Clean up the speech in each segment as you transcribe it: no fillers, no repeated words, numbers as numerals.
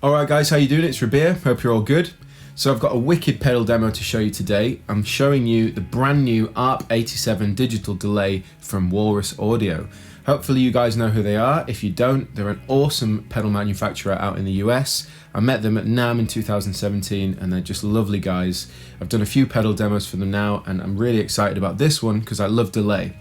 Alright guys, how you doing? It's Rabea, hope you're all good. So I've got a wicked pedal demo to show you today. I'm showing you the brand new ARP 87 digital delay from Walrus Audio. Hopefully you guys know who they are. If you don't, they're an awesome pedal manufacturer out in the US. I met them at NAMM in 2017 and they're just lovely guys. I've done a few pedal demos for them now and I'm really excited about this one because I love delay.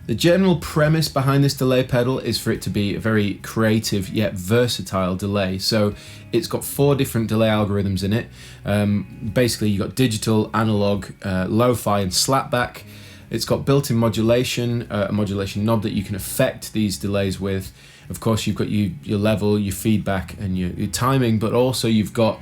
The general premise behind this delay pedal is for it to be a very creative yet versatile delay. So it's got 4 different delay algorithms in it. Basically you've got digital, analog, lo-fi and slapback. It's got built-in modulation, a modulation knob that you can affect these delays with. Of course you've got your level, your feedback and your timing, but also you've got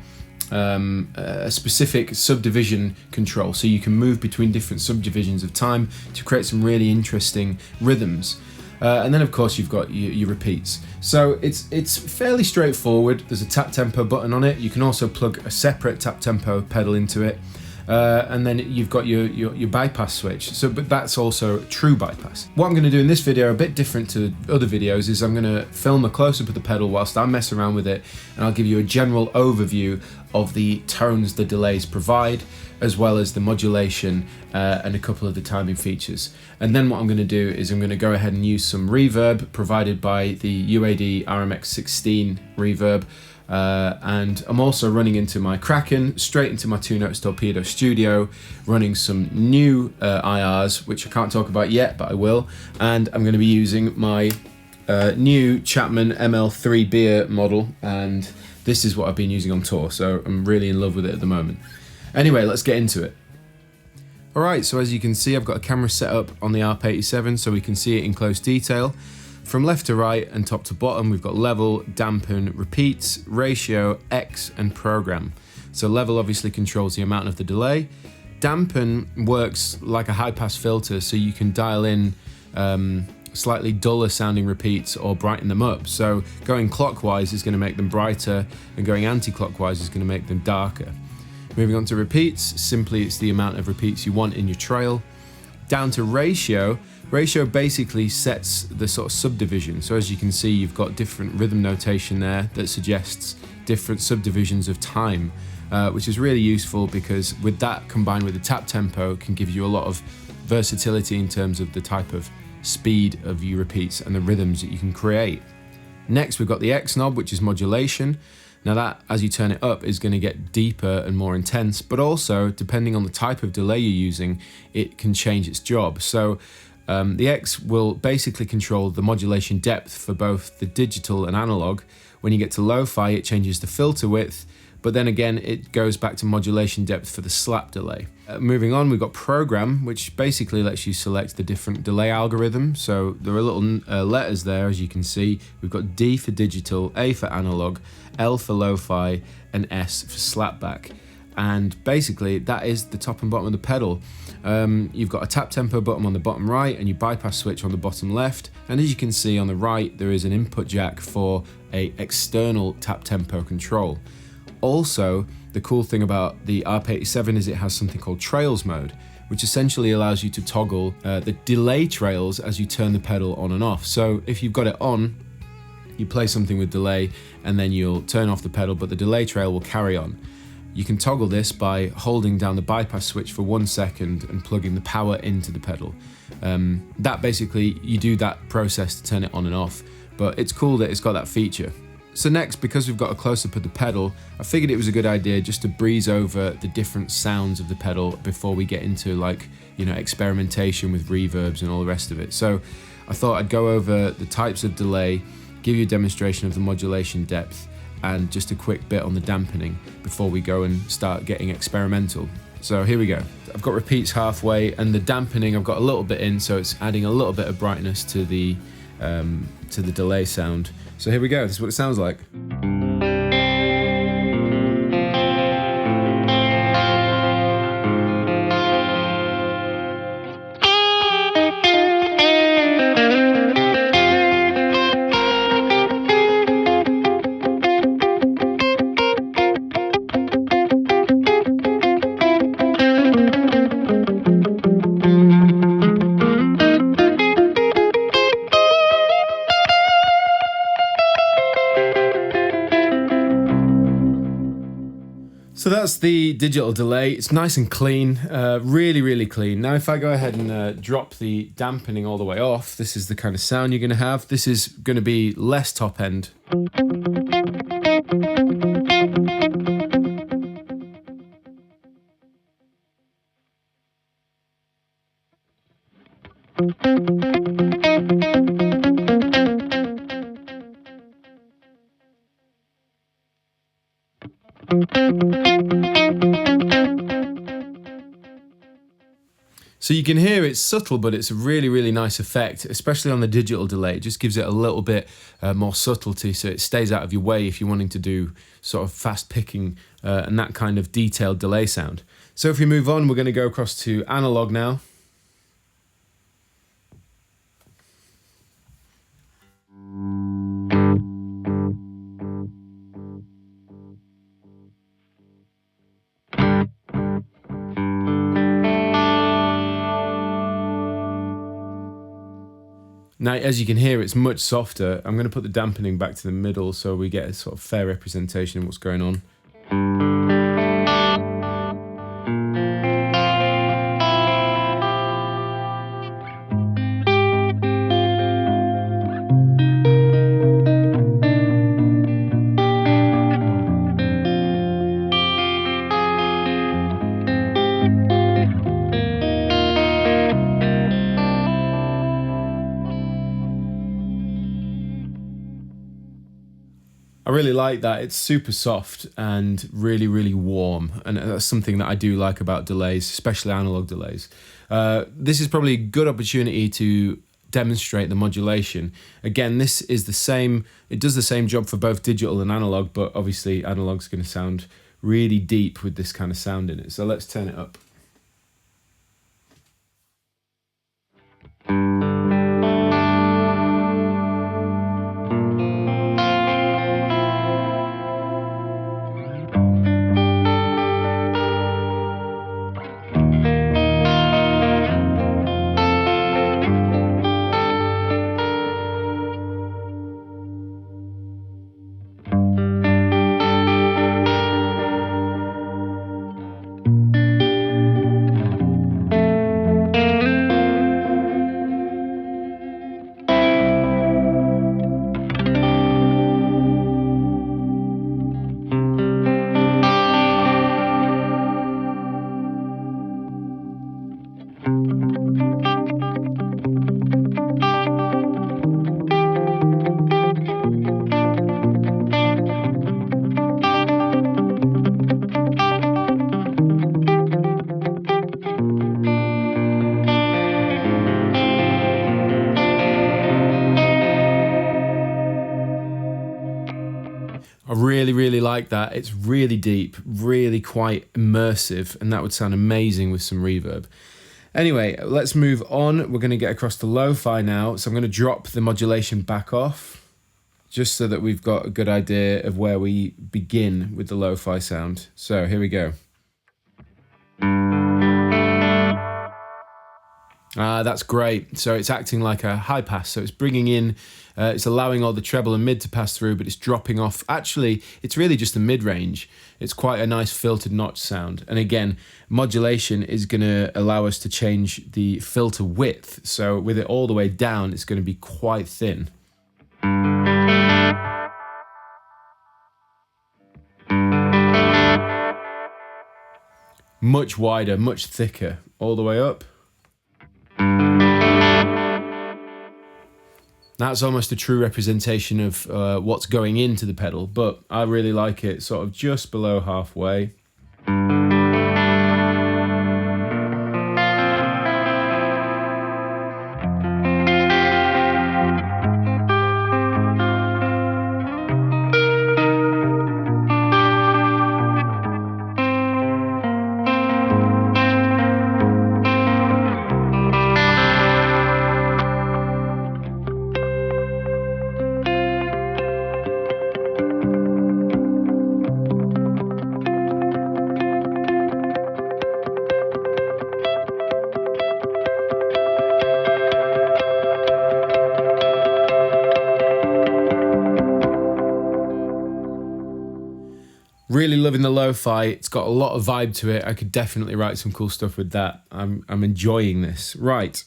a specific subdivision control, so you can move between different subdivisions of time to create some really interesting rhythms. And then of course you've got your repeats. So it's fairly straightforward. There's a tap tempo button on it. You can also plug a separate tap tempo pedal into it. And then you've got your bypass switch, but that's also true bypass. What I'm going to do in this video, a bit different to other videos, is I'm going to film a close-up of the pedal whilst I mess around with it, and I'll give you a general overview of the tones the delays provide, as well as the modulation and a couple of the timing features. And then what I'm going to do is I'm going to go ahead and use some reverb provided by the UAD RMX16 reverb. And I'm also running into my Kraken, straight into my 2 Notes Torpedo Studio, running some new IRs, which I can't talk about yet, but I will. And I'm going to be using my new Chapman ML3 beer model, and this is what I've been using on tour, so I'm really in love with it at the moment. Anyway, let's get into it. Alright, so as you can see, I've got a camera set up on the ARP 87 so we can see it in close detail. From left to right and top to bottom, we've got level, dampen, repeats, ratio, X, and program. So level obviously controls the amount of the delay. Dampen works like a high-pass filter, so you can dial in slightly duller sounding repeats or brighten them up. So going clockwise is going to make them brighter, and going anti-clockwise is going to make them darker. Moving on to repeats, simply it's the amount of repeats you want in your trail. Down to ratio. Ratio basically sets the sort of subdivision. So as you can see, you've got different rhythm notation there that suggests different subdivisions of time, which is really useful because with that combined with the tap tempo can give you a lot of versatility in terms of the type of speed of your repeats and the rhythms that you can create. Next, we've got the X knob, which is modulation. Now that, as you turn it up, is going to get deeper and more intense, but also, depending on the type of delay you're using, it can change its job. So the X will basically control the modulation depth for both the digital and analog. When you get to lo-fi, it changes the filter width, but then again, it goes back to modulation depth for the slap delay. Moving on, we've got program, which basically lets you select the different delay algorithm. So there are little letters there, as you can see. We've got D for digital, A for analog, L for lo-fi, and S for slapback. And basically that is the top and bottom of the pedal. You've got a tap tempo button on the bottom right and your bypass switch on the bottom left, and as you can see on the right there is an input jack for a external tap tempo control. Also, the cool thing about the ARP 87 is it has something called trails mode, which essentially allows you to toggle the delay trails as you turn the pedal on and off. So if you've got it on, you play something with delay and then you'll turn off the pedal, but the delay trail will carry on. You can toggle this by holding down the bypass switch for 1 second and plugging the power into the pedal. That basically, you do that process to turn it on and off, but it's cool that it's got that feature. So next, because we've got a close-up of the pedal, I figured it was a good idea just to breeze over the different sounds of the pedal before we get into experimentation with reverbs and all the rest of it. So I thought I'd go over the types of delay, give you a demonstration of the modulation depth, and just a quick bit on the dampening before we go and start getting experimental. So here we go. I've got repeats halfway, and the dampening I've got a little bit in, so it's adding a little bit of brightness to the delay sound. So here we go, this is what it sounds like. So that's the digital delay. It's nice and clean, really, really clean. Now if I go ahead and drop the dampening all the way off, this is the kind of sound you're going to have. This is going to be less top end. So you can hear it's subtle, but it's a really, really nice effect, especially on the digital delay. It just gives it a little bit more subtlety, so it stays out of your way if you're wanting to do sort of fast picking and that kind of detailed delay sound. So if we move on, we're going to go across to analog now. Now, as you can hear, it's much softer. I'm going to put the dampening back to the middle so we get a sort of fair representation of what's going on. I really like that. It's super soft and really, really warm. And that's something that I do like about delays, especially analog delays. This is probably a good opportunity to demonstrate the modulation. Again, this is the same, it does the same job for both digital and analog, but obviously analog's going to sound really deep with this kind of sound in it. So let's turn it up. I really, really like that. It's really deep, really quite immersive, and that would sound amazing with some reverb. Anyway, let's move on. We're going to get across to lo-fi now. So I'm going to drop the modulation back off, just so that we've got a good idea of where we begin with the lo-fi sound. So here we go. That's great. So it's acting like a high pass. So it's bringing in, it's allowing all the treble and mid to pass through, but it's dropping off. Actually, it's really just the mid-range. It's quite a nice filtered notch sound. And again, modulation is going to allow us to change the filter width. So with it all the way down, it's going to be quite thin. Much wider, much thicker, all the way up. That's almost a true representation of what's going into the pedal, but I really like it sort of just below halfway. Really loving the lo-fi. It's got a lot of vibe to it. I could definitely write some cool stuff with that. I'm enjoying this. Right,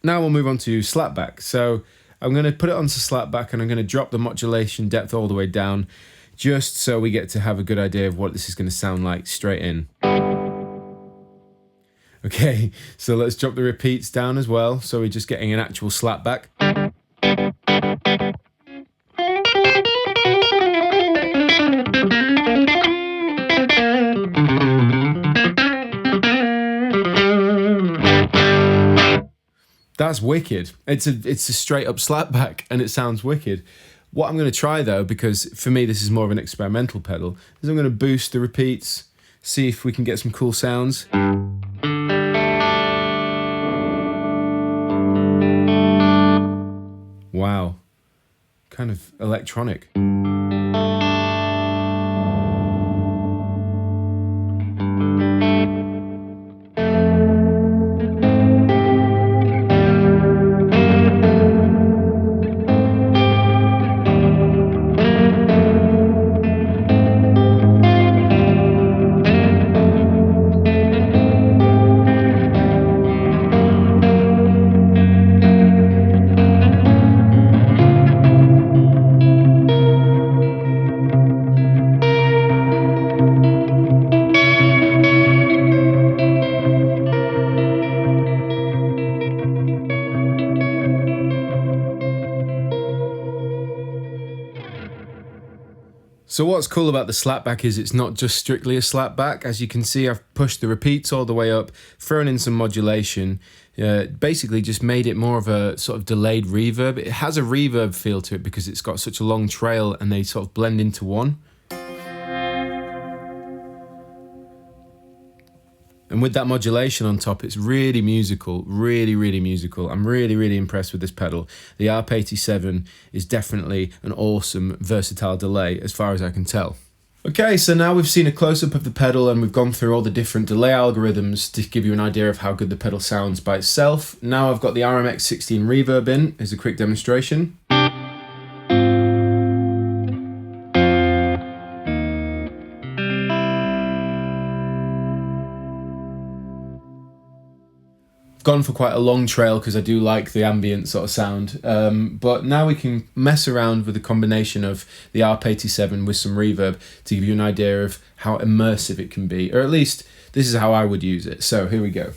now we'll move on to slapback. So I'm going to put it onto slapback and I'm going to drop the modulation depth all the way down, just so we get to have a good idea of what this is going to sound like straight in. Okay, so let's drop the repeats down as well, so we're just getting an actual slapback. That's wicked. It's a straight up slapback and it sounds wicked. What I'm going to try though, because for me this is more of an experimental pedal, is I'm going to boost the repeats, see if we can get some cool sounds. Wow, kind of electronic. So what's cool about the slapback is it's not just strictly a slapback. As you can see, I've pushed the repeats all the way up, thrown in some modulation, basically just made it more of a sort of delayed reverb. It has a reverb feel to it because it's got such a long trail and they sort of blend into one. And with that modulation on top, it's really musical, really, really musical. I'm really, really impressed with this pedal. The ARP 87 is definitely an awesome, versatile delay as far as I can tell. Okay, so now we've seen a close-up of the pedal and we've gone through all the different delay algorithms to give you an idea of how good the pedal sounds by itself. Now I've got the RMX 16 reverb in as a quick demonstration. Gone for quite a long trail because I do like the ambient sort of sound, but now we can mess around with the combination of the ARP 87 with some reverb to give you an idea of how immersive it can be, or at least this is how I would use it. So here we go.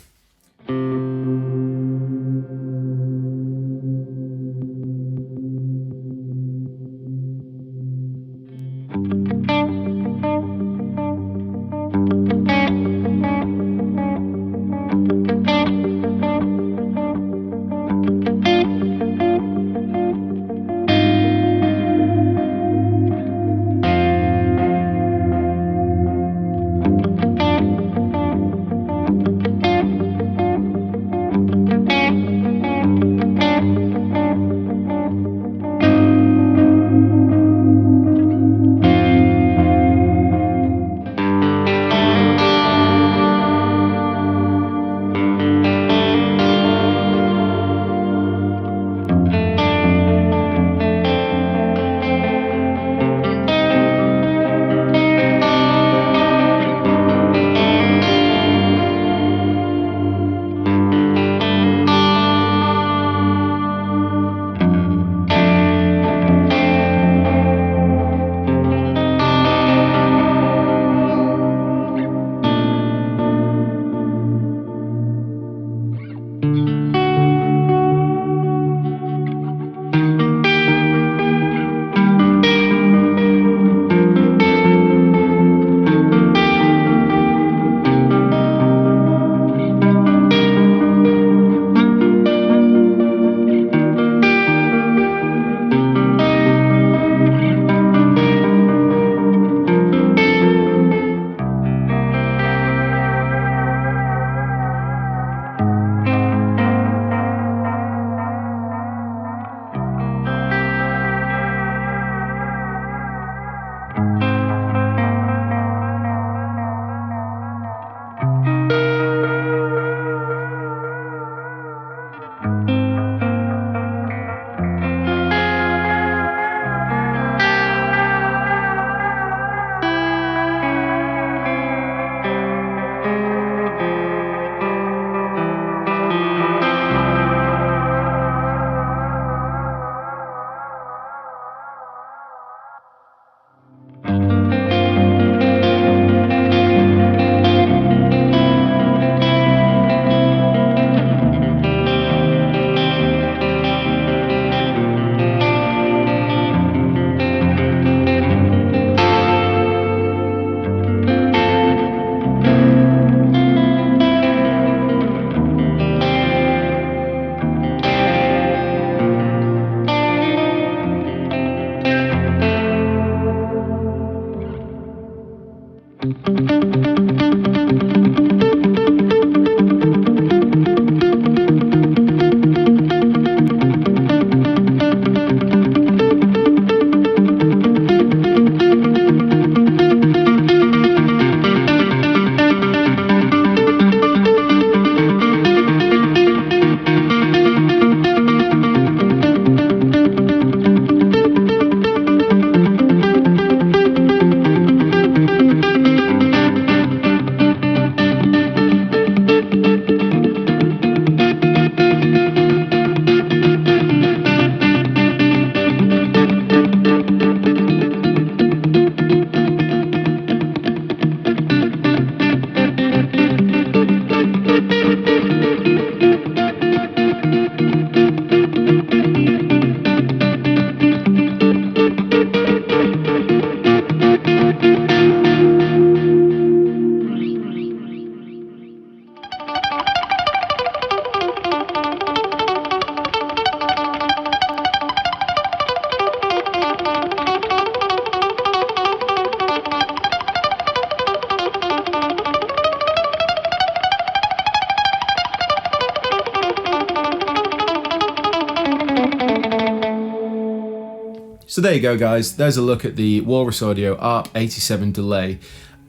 So there you go, guys, there's a look at the Walrus Audio ARP 87 delay.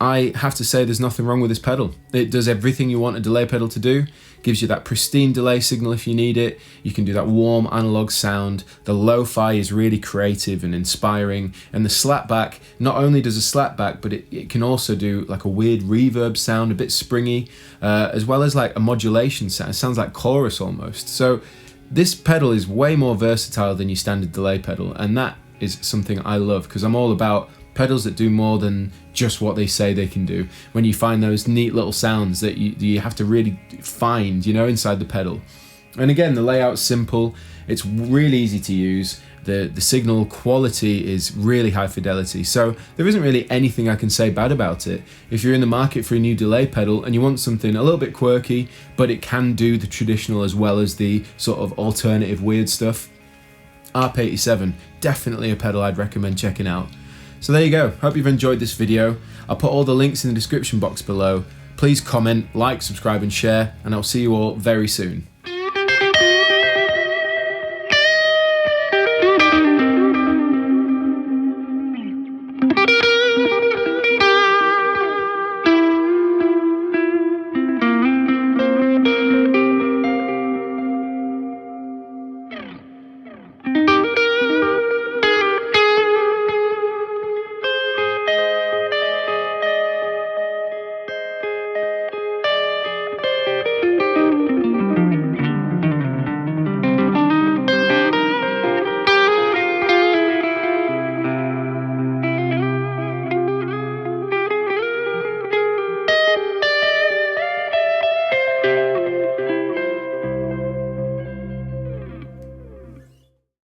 I have to say there's nothing wrong with this pedal. It does everything you want a delay pedal to do, gives you that pristine delay signal if you need it, you can do that warm analog sound, the lo-fi is really creative and inspiring, and the slapback, not only does a slapback, but it can also do like a weird reverb sound, a bit springy, as well as like a modulation sound. It sounds like chorus almost. So this pedal is way more versatile than your standard delay pedal, and that is something I love, because I'm all about pedals that do more than just what they say they can do. When you find those neat little sounds that you have to really find, you know, inside the pedal. And again, the layout's simple, it's really easy to use, the signal quality is really high fidelity, so there isn't really anything I can say bad about it. If you're in the market for a new delay pedal and you want something a little bit quirky, but it can do the traditional as well as the sort of alternative weird stuff, ARP 87, definitely a pedal I'd recommend checking out. So there you go, hope you've enjoyed this video. I'll put all the links in the description box below. Please comment, like, subscribe and share, and I'll see you all very soon.